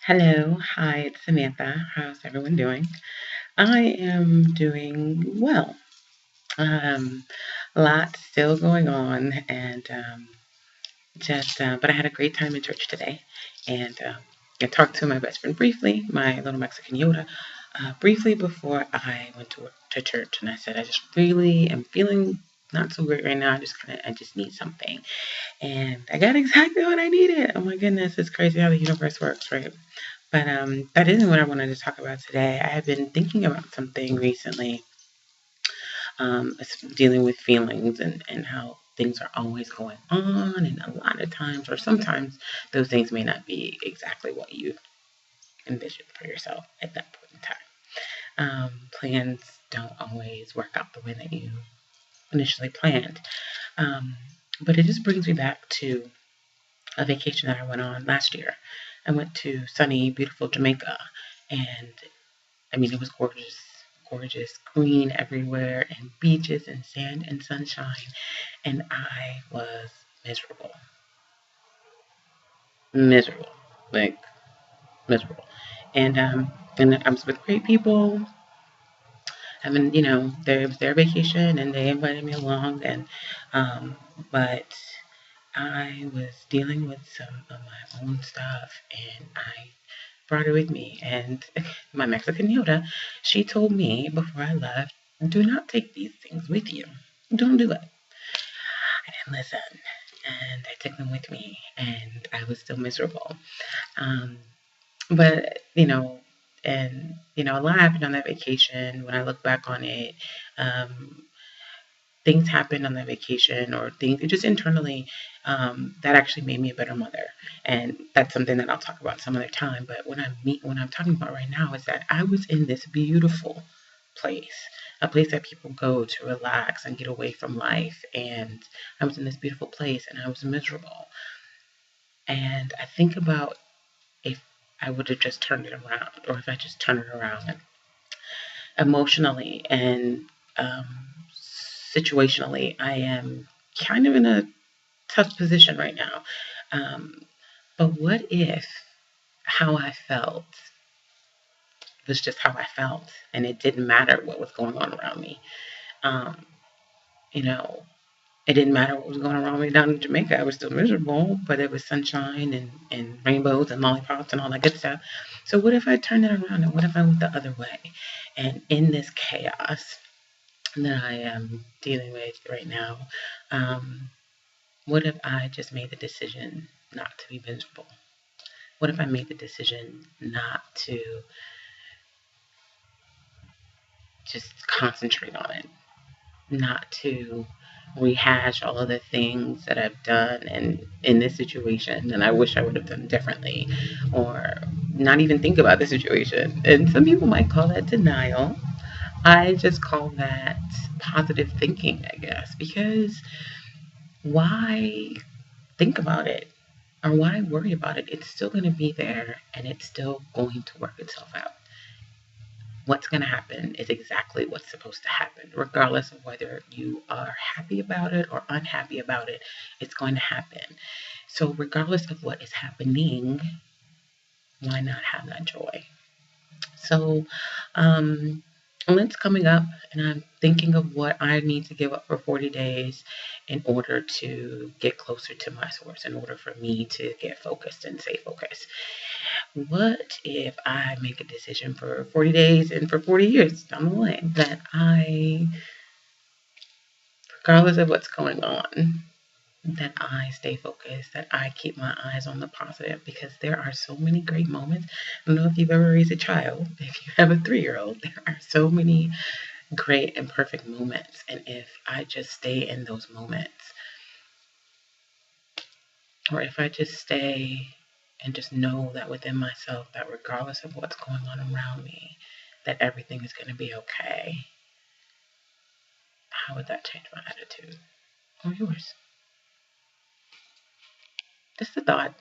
Hello, hi, it's Samantha. How's everyone doing? I am doing well. Um, a lot still going on, and but I had a great time in church today, and I talked to my best friend briefly, my little Mexican Yoda, briefly before I went to church, and I said I just really am feeling not so great right now. I just need something, and I got exactly what I needed. Oh my goodness, it's crazy how the universe works, right? But that isn't what I wanted to talk about today. I have been thinking about something recently, dealing with feelings and how things are always going on, and a lot of times, or sometimes, those things may not be exactly what you envisioned for yourself at that point in time. Plans don't always work out the way that you initially planned. Um, but it just brings me back to a vacation that I went on last year. I went to sunny, beautiful Jamaica, and I mean, it was gorgeous, gorgeous, green everywhere, and beaches and sand and sunshine. And I was miserable, miserable, like miserable. And I was with great people. I mean, it was their vacation, and they invited me along, and um, but I was dealing with some of my own stuff, and I brought it with me. And my Mexican Yoda, she told me before I left, do not take these things with you. Don't do it. I didn't listen. And I took them with me, and I was still miserable. Um, but a lot happened on that vacation. When I look back on it, um, things happened on that vacation, or things just internally, that actually made me a better mother. And that's something that I'll talk about some other time. But when I'm talking about right now is that I was in this beautiful place, a place that people go to relax and get away from life. And I was in this beautiful place, and I was miserable. And I think about if I would have just turned it around, or if I just turn it around emotionally and um, situationally. I am kind of in a tough position right now. Um, but what if how I felt was just how I felt, and it didn't matter what was going on around me? Um, you know, it didn't matter what was going on around me down in Jamaica. I was still miserable, but it was sunshine and rainbows and lollipops and all that good stuff. So what if I turned it around, and what if I went the other way? And in this chaos that I am dealing with right now, um, what if I just made the decision not to be miserable? What if I made the decision not to just concentrate on it, not to rehash all of the things that I've done and in this situation and I wish I would have done differently, or not even think about the situation? And some people might call that denial. I just call that positive thinking, I guess, because why think about it? Or why worry about it? It's still going to be there, and it's still going to work itself out. What's going to happen is exactly what's supposed to happen, regardless of whether you are happy about it or unhappy about it. It's going to happen. So, regardless of what is happening, why not have that joy? So, um, and it's coming up, and I'm thinking of what I need to give up for 40 days in order to get closer to my source, in order for me to get focused and stay focused. What if I make a decision for 40 days and for 40 years down the line that regardless of what's going on, that I stay focused, that I keep my eyes on the positive, because there are so many great moments. I don't know if you've ever raised a child, if you have a 3-year-old, there are so many great and perfect moments. And if I just stay in those moments, or if I just stay and just know that within myself, that regardless of what's going on around me, that everything is going to be okay, how would that change my attitude or yours? Just a thought.